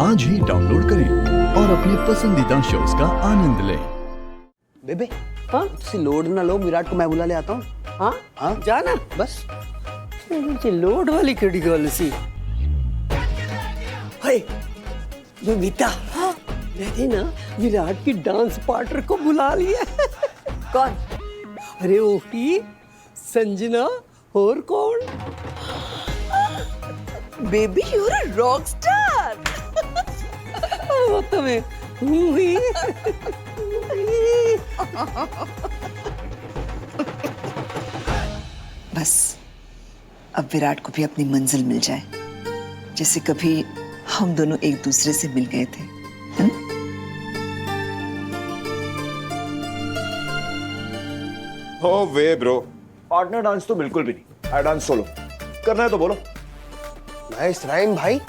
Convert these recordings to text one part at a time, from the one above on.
आज ही डाउनलोड करें और अपने पसंदीदा शोज का आनंद लें। बेबे हाँ तुसी लोड ना लो, विराट को मैं बुला ले आता हूँ। हाँ हाँ जाना बस। मुझे लोड वाली कड़ी गल सी। हाय बबीता, हाँ मैंने ना विराट की डांस पार्टनर को बुला लिया। कौन? अरे वो ही संजना। और कौन? Baby you are a rock star. वो तो मैं हूँ ही। बस अब विराट को भी अपनी मंजिल मिल जाए, जैसे कभी हम दोनों एक दूसरे से मिल गए थे। No way bro, partner dance तो बिल्कुल भी नहीं। I dance solo. करना है तो बोलो। नाइस राइम भाई।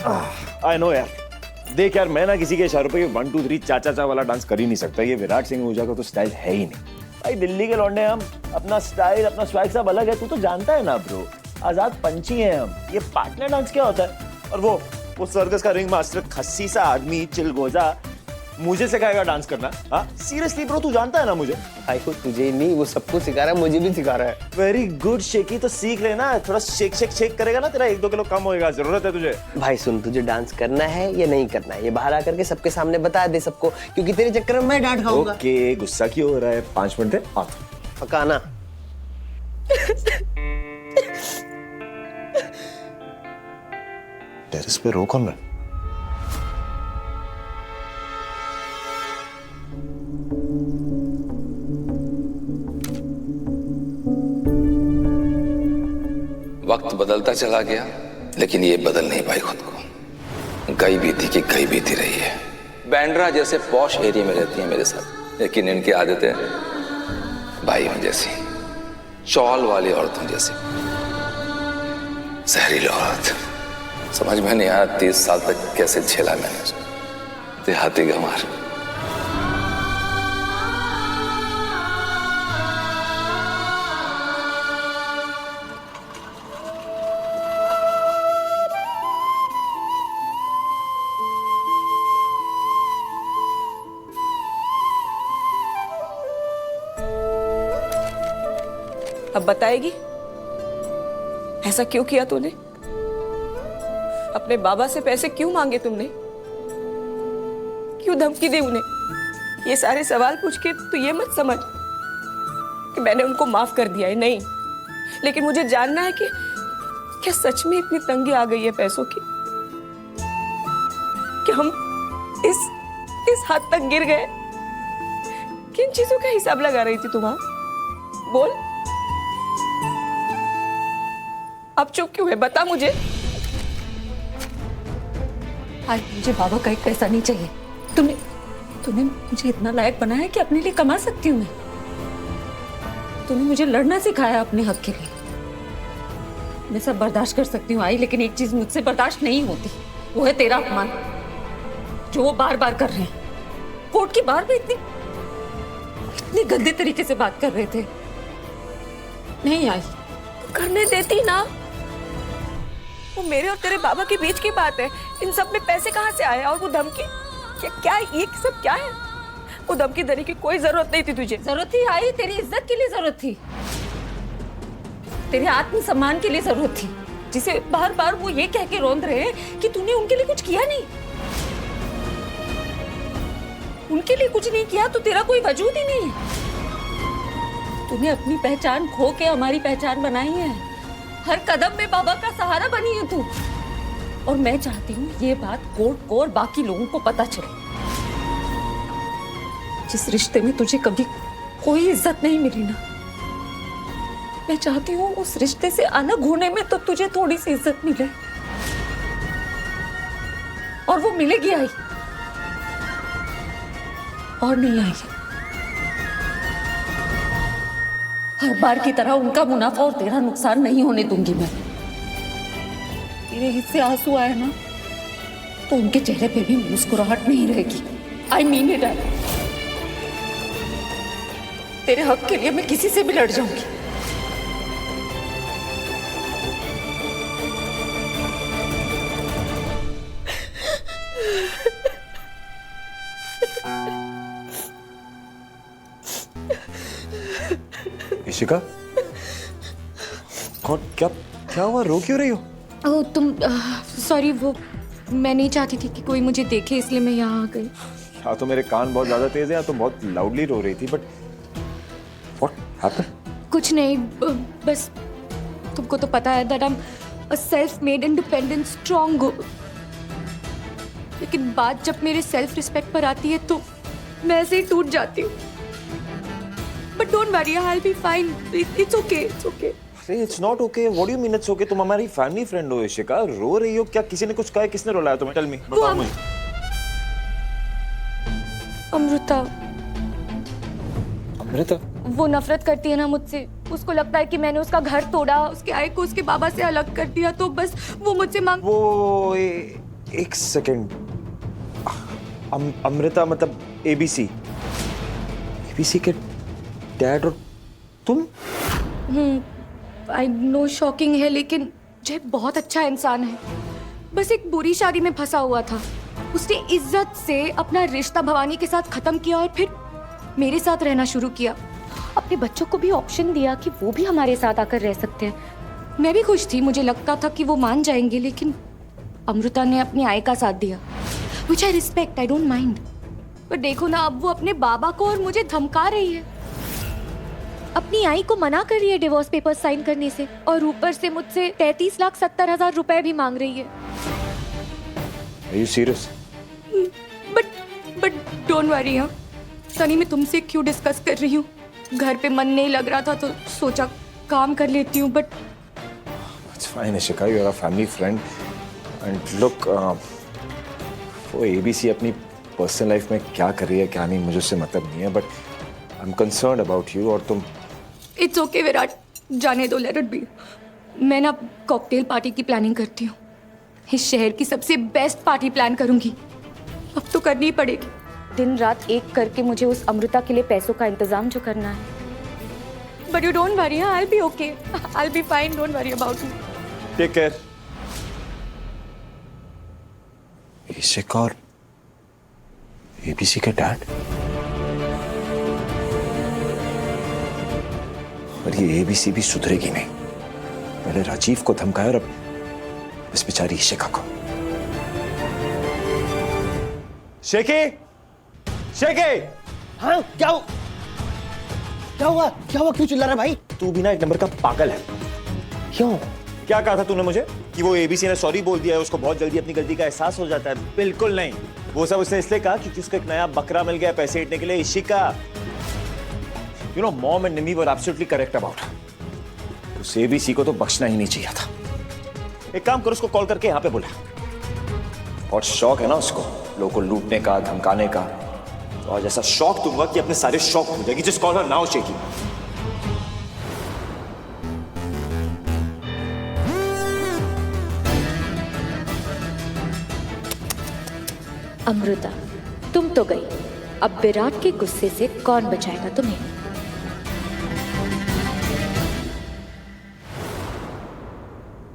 आई नो यार। देख यार, मैं ना किसी के इशारों पे 1 2 3 चा चा चा वाला डांस कर ही नहीं सकता। ये विराट सिंह ऊर्जा का तो स्टाइल है ही नहीं भाई। दिल्ली के लौंडे हम, अपना स्टाइल अपना स्वैग सब अलग है। तू तो जानता है ना ब्रो, आजाद पंछी हैं हम। ये पार्टनर डांस क्या होता है? और वो सर्कस का रिंग मास्टर खस्सी सा आदमी चिलगोजा मुझे सिखाएगा डांस करना? हाँ सीरियसली ब्रो, तू जानता है ना मुझे। भाई को तुझे नहीं, वो सबको सिखा रहा है, मुझे भी सिखा रहा है। वेरी गुड शेकी, तो सीख लेना। थोड़ा शेक शेक शेक करेगा ना, तेरा 1 2 किलो कम होएगा। जरूरत है तुझे। भाई सुन, तुझे डांस करना है या नहीं करना है, ये बाहर आकर के सबके सामने बता दे सबको, क्योंकि तेरे चक्कर में मैं डांट खाऊंगा। ओके, गुस्सा क्यों हो रहा है? 5 मिनट दे। हाँ पकाना। टेरेस पे रो कौन रहा? वक्त बदलता चला गया, लेकिन ये बदल नहीं पाई खुद को। गई बीती की गई बीती रही है। बैंड्रा जैसे पॉश एरिया में रहती है मेरे साथ, लेकिन इनकी आदतें भाइयों जैसी, चौल वाली औरतों जैसी। जहरीली औरत। समझ में नहीं आया 30 साल तक कैसे झेला मैंने उसको। देहाती गंवार। अब बताएगी ऐसा क्यों किया तूने? अपने बाबा से पैसे क्यों मांगे तुमने? क्यों धमकी दी उन्हें? ये सारे सवाल पूछ के तू ये मत समझ कि मैंने उनको माफ कर दिया है, नहीं। लेकिन मुझे जानना है कि क्या सच में इतनी तंगी आ गई है पैसों की कि हम इस हद तक गिर गए? किन चीजों का हिसाब लगा रही थी तुम? बोल, अब चुप क्यों है? बता मुझे। आज मुझे बाबा का एक पैसा नहीं चाहिए। तूने मुझे इतना लायक बनाया कि अपने लिए कमा सकती हूँ मैं। तूने मुझे लड़ना सिखाया अपने हक के लिए। मैं सब बर्दाश्त कर सकती हूँ आई, लेकिन एक चीज मुझसे बर्दाश्त नहीं होती, वो है तेरा अपमान, जो वो बार बार कर रहे हैं। कोर्ट के बाहर भी इतनी गंदे तरीके से बात कर रहे थे। नहीं आई, करने देती ना। वो मेरे और तेरे बाबा के बीच की बात है। इन सब में पैसे कहाँ से आए? और वो धमकी, क्या ये सब क्या है? वो धमकी देने की कोई जरूरत नहीं थी तुझे। जरूरत थी आई, तेरी इज्जत के लिए जरूरत थी, तेरे आत्मसम्मान के लिए जरूरत थी, जिसे बार बार वो ये कह के रोंद रहे हैं कि तूने उनके लिए कुछ किया नहीं। उनके लिए कुछ नहीं किया तो तेरा कोई वजूद ही नहीं है। तूने अपनी पहचान खो के हमारी पहचान बनाई है। हर कदम में बाबा का सहारा बनी है तू। और मैं चाहती हूँ ये बात कोर्ट को और बाकी लोगों को पता चले। जिस रिश्ते में तुझे कभी कोई इज्जत नहीं मिली ना, मैं चाहती हूँ उस रिश्ते से अलग होने में तो तुझे थोड़ी सी इज्जत मिले। और वो मिलेगी आई, और नहीं आई। हर बार की तरह उनका मुनाफा और तेरा नुकसान नहीं होने दूंगी मैं। तेरे हिस्से आंसू आए ना, तो उनके चेहरे पे भी मुस्कुराहट नहीं रहेगी। I mean it. तेरे हक के लिए मैं किसी से भी लड़ जाऊंगी। इशिका, कौन, क्या क्या हुआ, रो क्यों रही हो? ओह तुम सॉरी, वो मैं नहीं चाहती थी कि कोई मुझे देखे, इसलिए मैं यहाँ आ गई। या तो मेरे कान बहुत ज्यादा तेज है या तो बहुत लाउडली रो रही थी, बट व्हाट हैपेंड? कुछ नहीं, बस तुमको तो पता है that I am a self made independent strong girl, लेकिन बात जब मेरे सेल्फ रिस्पेक्ट पर आती है तो मैं ऐसे ही टूट जाती हूँ। But don't worry, I will be fine, it's okay, it's okay. अरे it's not okay, what do you mean it's okay? तुम हमारी फैमिली फ्रेंड हो इशिका, रो रही हो क्या? किसी ने कुछ कहा है? किसने रुलाया तुम्हें? टेल मी, बताओ मुझे। अमृता, अमृता? वो नफरत करती है ना मुझसे, उसको लगता है कि मैंने उसका घर तोड़ा, उसके आय को उसके बाबा से अलग कर दिया, तो बस वो मुझसे मांग। एक सेकेंड, अमृता मतलब एबीसी के डैड और तुम? आई नो शॉकिंग है, लेकिन जय बहुत अच्छा इंसान है, बस एक बुरी शादी में फंसा हुआ था। उसने इज्जत से अपना रिश्ता भवानी के साथ खत्म किया और फिर मेरे साथ रहना शुरू किया। अपने बच्चों को भी ऑप्शन दिया कि वो भी हमारे साथ आकर रह सकते हैं। मैं भी खुश थी, मुझे लगता था कि वो मान जाएंगे, लेकिन अमृता ने अपनी आय का साथ दिया, which I respect, I don't mind. पर देखो ना, अब वो अपने बाबा को और मुझे धमका रही है, अपनी आई को मना कर रही है डिवोर्स पेपर साइन करने से, और ऊपर से मुझसे 33,70,000 रुपए भी मांग रही है। Are you serious? But don't worry. हाँ सनी, मैं तुमसे क्यों डिस्कस कर रही हूँ, घर पे मन नहीं लग रहा था तो सोचा काम कर लेती हूँ। But It's fine, Ishika, you're a family friend. And look, वो एबीसी अपनी पर्सनल लाइफ में क्या कर रही है क्या नहीं, मुझे उससे मतलब नहीं है, but I am concerned about you. और तुम? इट्स ओके विराट, जाने दो, लेट इट बी। मैं ना कॉकटेल पार्टी की प्लानिंग करती हूँ, इस शहर की सबसे बेस्ट पार्टी प्लान करूंगी, अब तो करनी ही पड़ेगी। दिन रात एक करके मुझे उस अमृता के लिए पैसों का इंतजाम जो करना है। But you don't worry, I will be okay, I will be fine, don't worry about me. Take care. Ishika और एबीसी के डैड, और ये एबीसी भी सुधरेगी नहीं। पहले राजीव को धमकाया और अब इस बेचारी इशिका को। शेखी, शेखी! हाँ क्या हुआ, क्यों चिल्ला रहा है भाई? तू भी ना एक नंबर का पागल है। क्यों? क्या कहा था तूने मुझे कि वो एबीसी ने सॉरी बोल दिया है, उसको बहुत जल्दी अपनी गलती का एहसास हो जाता है? बिल्कुल नहीं, वो सब उसने इसलिए कहा क्योंकि उसको एक नया बकरा मिल गया पैसे ईटने के लिए। Ishika, you know, mom and Nimi were absolutely correct about her. उस एबीसी को तो बख्शना ही नहीं चाहिए था। एक काम कर, उसको कॉल करके यहाँ पे बुला। बहुत शौक है ना उसको लोगों को लूटने का, धमकाने का, तो आज ऐसा शौक दूंगा कि अपने सारे शौक हो जाएगी। जिस कॉल हर नाउ शेखी। अमृता, तुम तो गई, अब विराट के गुस्से से कौन बचाएगा तुम्हें?